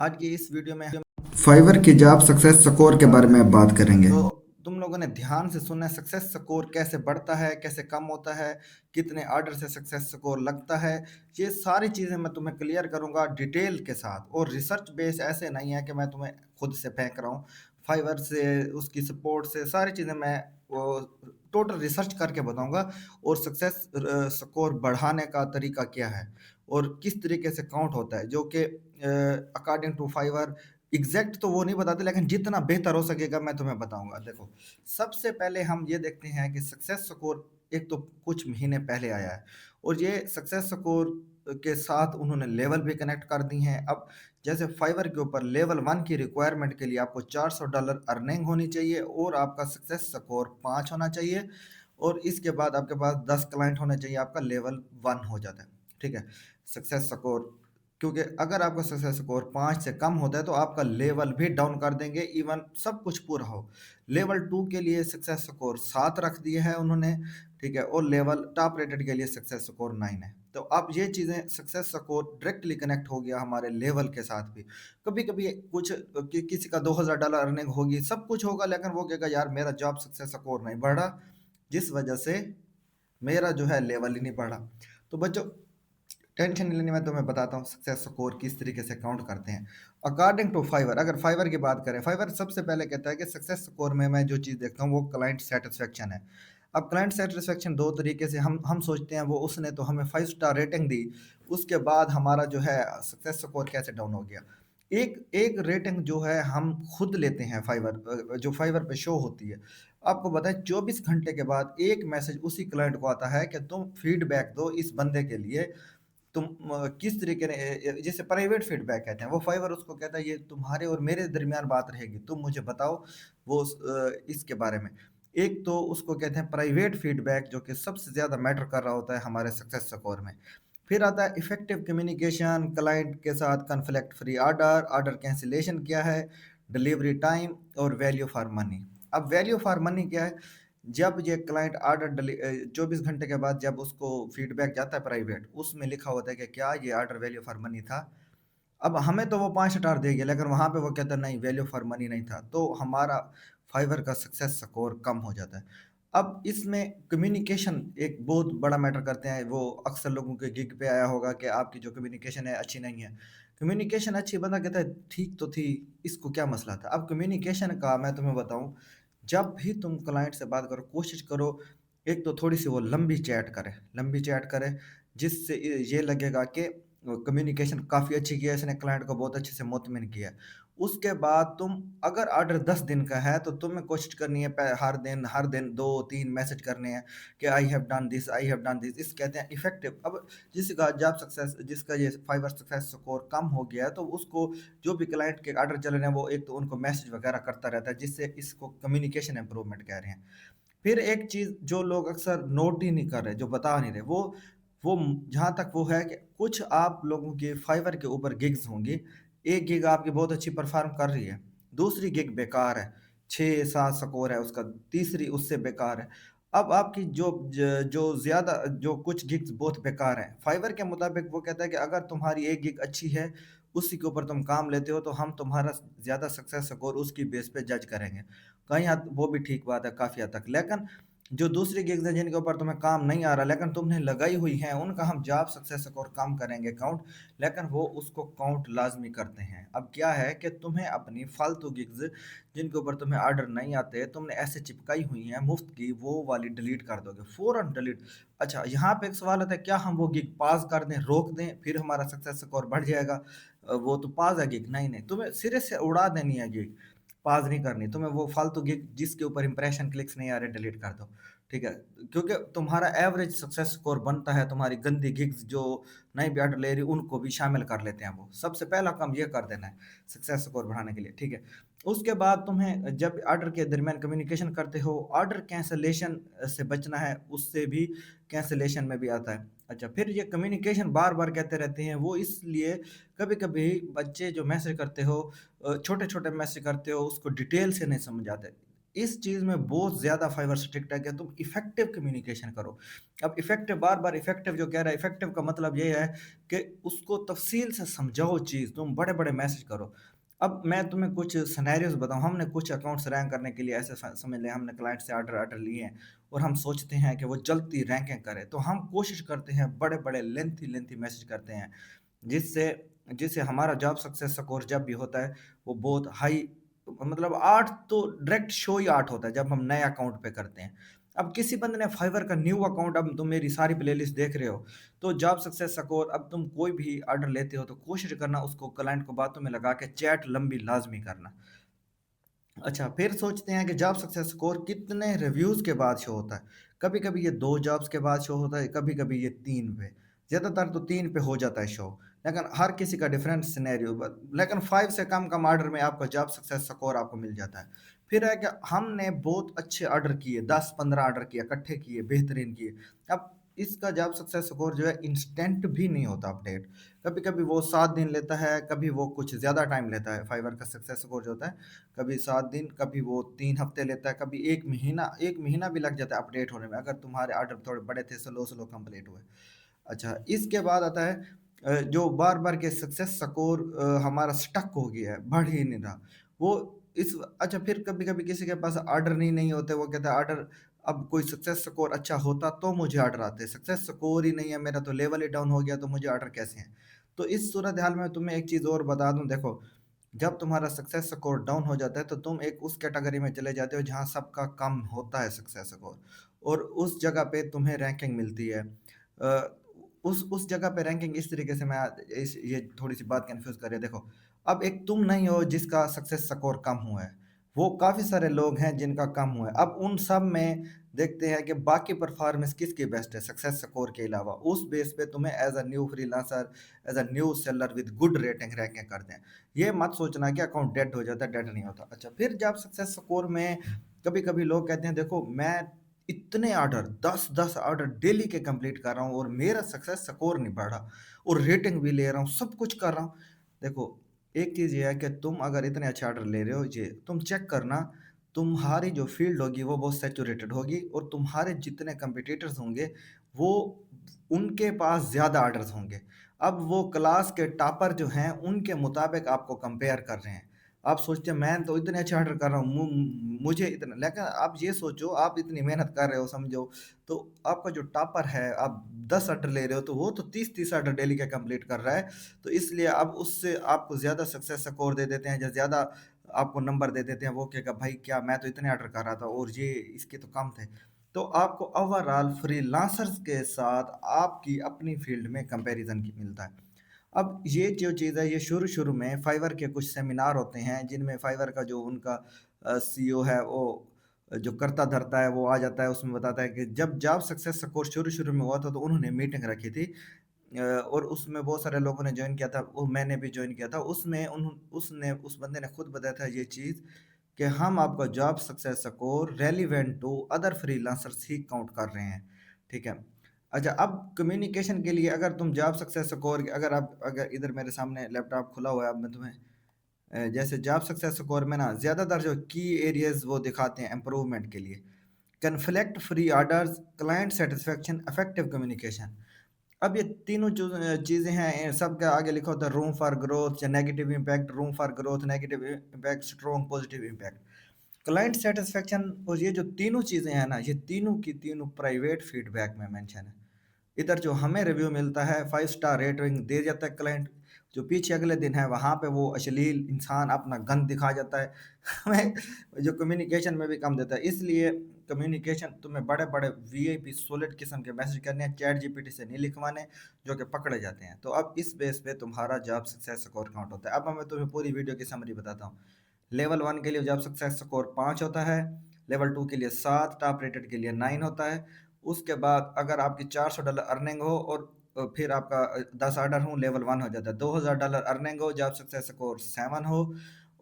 आज की इस वीडियो में हम फाइवर की जॉब सक्सेस स्कोर के बारे में अब बात करेंगे। तो तुम लोगों ने ध्यान से सुनना है, सक्सेस स्कोर कैसे बढ़ता है, कैसे कम होता है, कितने ऑर्डर से सक्सेस स्कोर लगता है। ये सारी चीज़ें मैं तुम्हें क्लियर करूंगा डिटेल के साथ, और रिसर्च बेस ऐसे नहीं है कि मैं तुम्हें खुद से फेंक रहा हूँ। फाइवर से, उसकी सपोर्ट से सारी चीज़ें मैं टोटल रिसर्च करके बताऊंगा। और सक्सेस स्कोर बढ़ाने का तरीका क्या है और किस तरीके से काउंट होता है, जो कि अकॉर्डिंग टू फाइवर एग्जैक्ट तो वो नहीं बताते, लेकिन जितना बेहतर हो सकेगा मैं तुम्हें बताऊंगा। देखो, सबसे पहले हम ये देखते हैं कि सक्सेस स्कोर एक तो कुछ महीने पहले आया है, और ये सक्सेस स्कोर के साथ उन्होंने लेवल भी कनेक्ट कर दी हैं। अब जैसे फाइवर के ऊपर लेवल 1 की रिक्वायरमेंट के लिए आपको $400 अर्निंग होनी चाहिए, और आपका सक्सेस स्कोर 5 होना चाहिए, और इसके बाद आपके पास 10 क्लाइंट होने चाहिए, आपका लेवल 1 हो जाता है। ठीक है, सक्सेस स्कोर, क्योंकि अगर आपका सक्सेस स्कोर 5 से कम होता है तो आपका लेवल भी डाउन कर देंगे, इवन सब कुछ पूरा हो। लेवल 2 के लिए सक्सेस स्कोर 7 रख दिए हैं उन्होंने। ठीक है, और लेवल टॉप रेटेड के लिए सक्सेस स्कोर 9 है। तो अब ये चीज़ें, सक्सेस स्कोर डायरेक्टली कनेक्ट हो गया हमारे लेवल के साथ भी। कभी कभी कुछ किसी का $2000 अर्निंग होगी, सब कुछ होगा, लेकिन वो कहेगा यार मेरा जॉब सक्सेस स्कोर नहीं बढ़ा, जिस वजह से मेरा जो है लेवल ही नहीं बढ़ा। तो बच्चों, टेंशन नहीं लेनी, मैं तुम्हें बताता हूँ सक्सेस स्कोर किस तरीके से काउंट करते हैं। अकॉर्डिंग टू फाइवर, अगर फाइवर की बात करें, फाइवर सबसे पहले कहता है कि सक्सेस स्कोर में मैं जो चीज़ देखता हूँ वो क्लाइंट सेटिस्फेक्शन है। अब क्लाइंट सेटिस्फेक्शन दो तरीके से हम सोचते हैं, वो उसने तो हमें 5 स्टार रेटिंग दी, उसके बाद हमारा जो है सक्सेस स्कोर कैसे डाउन हो गया। एक एक रेटिंग जो है हम खुद लेते हैं फाइवर, जो फाइवर पे शो होती है। आपको बताएं, 24 घंटे के बाद एक मैसेज उसी क्लाइंट को आता है कि तुम फीडबैक दो इस बंदे के लिए। तुम किस तरीके ने, जैसे प्राइवेट फीडबैक कहते हैं, वो फाइवर उसको कहता है ये तुम्हारे और मेरे दरमियान बात रहेगी, तुम मुझे बताओ वो इसके बारे में। एक तो उसको कहते हैं प्राइवेट फीडबैक, जो कि सबसे ज़्यादा मैटर कर रहा होता है हमारे सक्सेस स्कोर में। फिर आता है इफेक्टिव कम्युनिकेशन, क्लाइंट के साथ conflict free order, order cancellation क्या है, डिलीवरी टाइम, और वैल्यू फॉर मनी। अब वैल्यू फॉर मनी क्या है? जब ये क्लाइंट ऑर्डर 24 घंटे के बाद जब उसको फीडबैक जाता है प्राइवेट, उसमें लिखा होता है कि क्या ये ऑर्डर वैल्यू फॉर मनी था। अब हमें तो वो 5 स्टार देगी, लेकिन वहां पे वो कहता है नहीं, वैल्यू फॉर मनी नहीं था, तो हमारा फाइवर का सक्सेस स्कोर कम हो जाता है। अब इसमें कम्युनिकेशन एक बहुत बड़ा मैटर करते हैं। वो अक्सर लोगों के गिग पे आया होगा कि आपकी जो कम्युनिकेशन है अच्छी नहीं है। कम्युनिकेशन अच्छी, बंदा कहता है ठीक तो थी, इसको क्या मसला था। अब कम्युनिकेशन का मैं तुम्हें बताऊं, जब भी तुम क्लाइंट से बात करो, कोशिश करो एक तो थोड़ी सी वो लंबी चैट करे, लंबी चैट करे, जिससे ये लगेगा कि कम्युनिकेशन काफ़ी अच्छी की है इसने, क्लाइंट को बहुत अच्छे से मुतमिन किया है। उसके बाद तुम, अगर ऑर्डर 10 दिन का है तो तुम्हें कोशिश करनी है हर दिन 2-3 मैसेज करने हैं कि I have done this, I have done this. इस कहते हैं इफेक्टिव। अब जिसका ये फाइवर सक्सेस स्कोर कम हो गया है, तो उसको जो भी क्लाइंट के ऑर्डर चल रहे हैं, वो एक तो उनको मैसेज वगैरह करता रहता है, जिससे इसको कम्युनिकेशन इंप्रूवमेंट कह रहे हैं। फिर एक चीज़ जो लोग अक्सर नोट ही नहीं कर रहे, जो बता नहीं रहे, वो जहाँ तक वो है कि कुछ आप लोगों के फाइवर के ऊपर गिग्स होंगी। एक गिग आपकी बहुत अच्छी परफॉर्म कर रही है, दूसरी गिग बेकार है, 6-7 स्कोर है उसका, तीसरी उससे बेकार है। अब आपकी जो ज़्यादा, जो कुछ गिग्स बहुत बेकार हैं, फाइवर के मुताबिक वो कहता है कि अगर तुम्हारी एक गिग अच्छी है, उसी के ऊपर तुम काम लेते हो, तो हम तुम्हारा ज़्यादा सक्सेस स्कोर उसकी बेस पे जज करेंगे। कहीं हद वो भी ठीक बात है काफ़ी हद तक, लेकिन जो दूसरी गिग्स हैं जिनके ऊपर तुम्हें काम नहीं आ रहा लेकिन तुमने लगाई हुई हैं, उनका हम जॉब सक्सेस स्कोर कम करेंगे काउंट, लेकिन वो उसको काउंट लाजमी करते हैं। अब क्या है कि तुम्हें अपनी फालतू गिग्स, जिनके ऊपर तुम्हें ऑर्डर नहीं आते, तुमने ऐसे चिपकाई हुई हैं मुफ्त की, वो वाली डिलीट कर दोगे, फौरन डिलीट। अच्छा, यहाँ पे एक सवाल आता है, क्या हम वो गिग पास कर दें, रोक दें, फिर हमारा सक्सेस स्कोर बढ़ जाएगा? वो तो पास है गिग, नहीं नहीं, तुम्हें सिरे से उड़ा देनी है गिग, पास नहीं करनी तुम्हें। वो फालतू गिग जिसके ऊपर इंप्रेशन क्लिक्स नहीं आ रहे, डिलीट कर दो। ठीक है, क्योंकि तुम्हारा एवरेज सक्सेस स्कोर बनता है तुम्हारी गंदी गिग्स जो नहीं भी ऑर्डर ले रही, उनको भी शामिल कर लेते हैं। वो सबसे पहला काम ये कर देना है सक्सेस स्कोर बढ़ाने के लिए। ठीक है, उसके बाद तुम्हें जब ऑर्डर के दरमियान कम्युनिकेशन करते हो, ऑर्डर कैंसलेशन से बचना है, उससे भी कैंसलेशन में भी आता है। अच्छा, फिर ये कम्युनिकेशन बार बार कहते रहते हैं, वो इसलिए कभी कभी बच्चे जो मैसेज करते हो, छोटे छोटे मैसेज करते हो, उसको डिटेल से नहीं समझ आते। इस चीज़ में बहुत ज़्यादा फाइवर स्ट्रिक्ट है कि तुम इफ़ेक्टिव कम्युनिकेशन करो। अब इफ़ेक्टिव बार-बार इफ़ेक्टिव जो कह रहा है, इफ़ेक्टिव का मतलब ये है कि उसको तफ़सील से समझाओ चीज़, तुम बड़े-बड़े मैसेज करो। अब मैं तुम्हें कुछ सिनेरियोज़ बताऊँ, हमने कुछ अकाउंट्स रैंक करने के लिए ऐसे समझ लें हमने क्लाइंट से ऑर्डर लिए हैं और हम सोचते हैं कि वो जल्दी रैंकिंग करे, तो हम कोशिश करते हैं बड़े-बड़े लेंथी मैसेज करते हैं, जिससे जिससे हमारा जॉब सक्सेस स्कोर जब भी होता है, वो बहुत हाई, मतलब 8 तो डायरेक्ट शो ही 8 होता है जब हम नए अकाउंट पे करते हैं। अब किसी बंदे ने फाइवर का न्यू अकाउंट, अब तुम मेरी सारी प्लेलिस्ट देख रहे हो, तो जॉब सक्सेस स्कोर, अब तुम कोई भी ऑर्डर लेते हो तो कोशिश करना उसको क्लाइंट को बातों में लगा के चैट लंबी लाज़मी करना। अच्छा, फिर सोचते हैं कि जॉब सक्सेस स्कोर कितने रिव्यूज़ के बाद शो होता है। कभी-कभी ये 2 जॉब्स के बाद शो होता है, कभी-कभी ये 3 पे। ज़्यादातर तो 3 पे हो जाता है शो, लेकिन हर किसी का डिफरेंट सिनेरियो, लेकिन 5 से कम ऑर्डर में आपका जॉब सक्सेस स्कोर आपको मिल जाता है। फिर है कि हमने बहुत अच्छे ऑर्डर किए, 10-15 ऑर्डर किए, इकट्ठे किए, बेहतरीन किए। अब इसका जॉब सक्सेस स्कोर जो है इंस्टेंट भी नहीं होता अपडेट। कभी-कभी वो 7 दिन लेता है, कभी वो कुछ ज़्यादा टाइम लेता है, फाइवर का सक्सेस स्कोर जो होता है। कभी 7 दिन, कभी वो 3 हफ्ते लेता है, कभी 1 महीना भी लग जाता है अपडेट होने में, अगर तुम्हारे ऑर्डर थोड़े बड़े थे, स्लो कंप्लीट हुए। अच्छा, इसके बाद आता है जो बार-बार के सक्सेस स्कोर हमारा स्टक हो गया है, बढ़ ही नहीं रहा। वो इस अच्छा, फिर कभी-कभी किसी के पास ऑर्डर नहीं होते, वो कहता है ऑर्डर, अब कोई सक्सेस स्कोर अच्छा होता तो मुझे ऑर्डर आते। सक्सेस स्कोर ही नहीं है मेरा, तो लेवल ही डाउन हो गया, तो मुझे ऑर्डर कैसे हैं? तो इस सूरत-हाल में तुम्हें एक चीज़ और बता दूँ, देखो, जब तुम्हारा सक्सेस स्कोर डाउन हो जाता है, तो तुम एक उस कैटेगरी में चले जाते हो जहाँ सबका कम होता है सक्सेस स्कोर, और उस जगह पे तुम्हें रैंकिंग मिलती है। उस जगह पे रैंकिंग इस तरीके से, मैं इस ये थोड़ी-सी बात कन्फ्यूज़ कर रही है, देखो, अब एक तुम नहीं हो जिसका सक्सेस स्कोर कम हुआ है, वो काफ़ी सारे लोग हैं जिनका कम हुआ है। अब उन सब में देखते हैं कि बाकी परफ़ॉर्मेंस किसकी बेस्ट है सक्सेस स्कोर के अलावा, उस बेस पे तुम्हें as a new freelancer, as a new seller with good rating ranking करते हैं। ये मत सोचना कि अकाउंट डेड हो जाता है, डेड नहीं होता। अच्छा, फिर जब सक्सेस स्कोर में कभी-कभी लोग कहते हैं, देखो, मैं इतने ऑर्डर 10-10 ऑर्डर डेली के कंप्लीट कर रहा हूँ और मेरा सक्सेस स्कोर नहीं बढ़ा, और रेटिंग भी ले रहा हूँ, सब कुछ कर रहा हूँ। देखो, एक चीज़ ये है कि तुम अगर इतने अच्छे ऑर्डर ले रहे हो, ये तुम चेक करना, तुम्हारी जो फील्ड होगी वो बहुत सैचुरेटेड होगी, और तुम्हारे जितने कंपटीटर्स होंगे, वो उनके पास ज़्यादा ऑर्डर्स होंगे। अब वो क्लास के टॉपर जो हैं, उनके मुताबिक आपको कंपेयर कर रहे हैं। आप सोचते हैं मैं तो इतने अच्छे ऑर्डर कर रहा हूँ, मुझे इतना, लेकिन आप ये सोचो, आप इतनी मेहनत कर रहे हो, समझो, तो आपका जो टॉपर है, आप 10 ऑर्डर ले रहे हो, तो वो तो 30-30 ऑर्डर डेली का कंप्लीट कर रहा है। तो इसलिए अब उससे आपको ज़्यादा सक्सेस स्कोर दे देते हैं, या ज़्यादा आपको नंबर दे देते हैं। वो कहेगा, भाई क्या, मैं तो इतने ऑर्डर कर रहा था और ये इसके तो कम थे। तो आपको ओवरऑल फ्रीलांसर्स के साथ आपकी अपनी फील्ड में कंपैरिजन की मिलता है। अब ये जो चीज़ है, ये शुरू-शुरू में फाइवर के कुछ सेमिनार होते हैं, जिनमें फाइवर का जो उनका सीईओ है, वो जो कर्ता-धर्ता है, वो आ जाता है, उसमें बताता है कि जब जॉब सक्सेस कोर्स शुरू-शुरू में हुआ था, तो उन्होंने मीटिंग रखी थी, और उसमें बहुत सारे लोगों ने जॉइन किया था, वो मैंने भी जॉइन किया था। उसमें उसने उस बंदे ने खुद बताया था ये चीज़, कि हम आपका job success score relevant to other freelancers ही काउंट कर रहे हैं, ठीक है। अच्छा, अब कम्युनिकेशन के लिए, अगर तुम जॉब सक्सेस स्कोर, अगर इधर मेरे सामने लैपटॉप खुला हुआ है, अब मैं तुम्हें जैसे जॉब सक्सेस स्कोर में ना ज़्यादातर जो की एरियाज वो दिखाते हैं इम्प्रूवमेंट के लिए, conflict free orders, client satisfaction, effective communication. अब ये तीनों जो चीज़ें हैं, सबके आगे लिखा होता है रूम फॉर ग्रोथ या negative impact, room for growth, negative impact, strong positive impact, client satisfaction. और ये जो तीनों चीज़ें हैं ना, ये तीनों की तीनों प्राइवेट फीडबैक में मेंशन है। इधर जो हमें रिव्यू मिलता है, 5 स्टार रेटिंग दे जाता है क्लाइंट, जो पीछे अगले दिन है वहाँ पे वो अश्लील इंसान अपना गंद दिखा जाता है। हमें जो कम्युनिकेशन में भी कम देता है, इसलिए कम्युनिकेशन तुम्हें बड़े-बड़े वीआईपी सॉलिड किस्म के मैसेज करने हैं, चैट जीपीटी से नहीं लिखवाने, जो कि पकड़े जाते हैं। तो अब इस बेस पे तुम्हारा जॉब सक्सेस स्कोर काउंट होता है। अब मैं तुम्हें पूरी वीडियो की समरी बताता हूँ। लेवल 1 के लिए जॉब सक्सेस स्कोर 5 होता है, लेवल 2 के लिए 7, टॉप रेटेड के लिए 9 होता है। उसके बाद अगर आपकी $400 अर्निंग हो, और फिर आपका 10 ऑर्डर हो, लेवल 1 हो जाता है। $2000 अर्निंग हो, जॉब सक्सेस स्कोर 7 हो,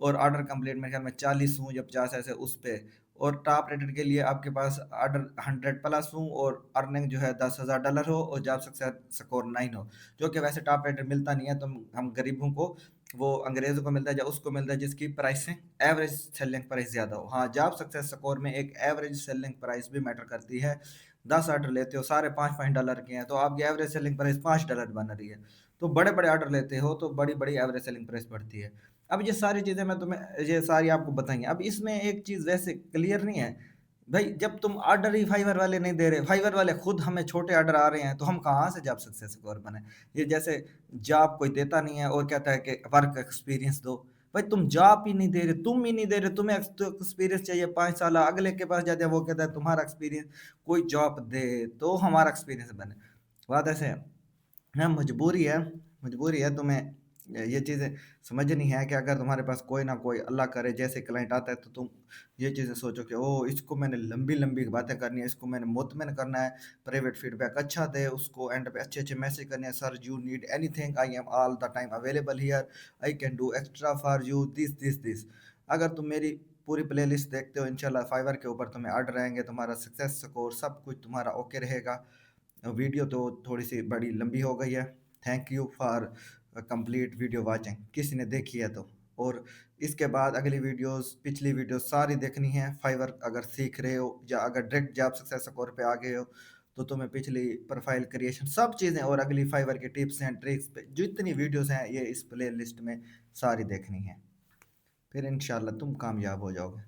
और ऑर्डर कंप्लीट मेरे ख्याल में 40 हूँ या 50 ऐसे उस पे, और टॉप रेटेड के लिए आपके पास ऑर्डर 100 प्लस हूँ, और अर्निंग जो है $10,000 हो, और जॉब सक्सेस स्कोर 9 हो, जो कि वैसे टॉप रेटेड मिलता नहीं है, तो हम गरीबों को वो अंग्रेज़ों को मिलता है या उसको मिलता है जिसकी प्राइसिंग एवरेज सेलिंग प्राइस ज़्यादा हो। हाँ, जॉब सक्सेस स्कोर में एक एवरेज सेलिंग प्राइस भी मैटर करती है। 10 ऑर्डर लेते हो, सारे 5-5 डॉलर के हैं, तो आपकी एवरेज सेलिंग प्राइस $5 बन रही है। तो बड़े-बड़े ऑर्डर लेते हो तो बड़ी-बड़ी एवरेज सेलिंग प्राइस बढ़ती है। अब ये सारी चीज़ें मैं तुम्हें ये सारी आपको बताई हैं। अब इसमें एक चीज़ वैसे क्लियर नहीं है, भाई जब तुम ऑर्डर ही फाइवर वाले नहीं दे रहे, फाइवर वाले खुद हमें छोटे ऑर्डर आ रहे हैं, तो हम कहाँ से जॉब सक्सेस स्कोर बने। ये जैसे जॉब कोई देता नहीं है और कहता है कि वर्क एक्सपीरियंस दो। भाई तुम जॉब ही नहीं दे रहे, तुम ही नहीं दे रहे, तुम्हें एक्सपीरियंस चाहिए 5 साल, अगले के पास जाते हैं वो कहता है तुम्हारा एक्सपीरियंस, कोई जॉब दे तो हमारा एक्सपीरियंस बने। बात ऐसे है। हाँ, मजबूरी है तुम्हें ये चीज़ें समझनी है कि अगर तुम्हारे पास कोई ना कोई अल्लाह करे जैसे क्लाइंट आता है, तो तुम ये चीज़ें सोचो कि ओह इसको मैंने लंबी लंबी बातें करनी है, इसको मैंने मुतमिन करना है, प्राइवेट फीडबैक अच्छा दे, उसको एंड पे अच्छे अच्छे मैसेज करने हैं, sir you need anything I am all the time available here, I can do extra for you this this this. अगर तुम मेरी पूरी प्ले लिस्ट देखते हो, इंशाल्लाह फाइवर के ऊपर तुम्हें ऑर्डर आएंगे, तुम्हारा सक्सेस स्कोर सब कुछ तुम्हारा ओके रहेगा। वीडियो तो थोड़ी सी बड़ी लंबी हो गई है। Thank you for complete video watching, किसी ने देखी है तो। और इसके बाद अगली वीडियोस, पिछली वीडियोस सारी देखनी है। फाइवर अगर सीख रहे हो या अगर डायरेक्ट जॉब सक्सेस स्कोर पे आ गए हो, तो तुम्हें पिछली प्रोफाइल क्रिएशन सब चीज़ें और अगली फाइवर की टिप्स एंड ट्रिक्स पे जितनी वीडियोस हैं ये इस प्ले लिस्ट में सारी देखनी है। फिर इंशाल्लाह तुम कामयाब हो जाओगे।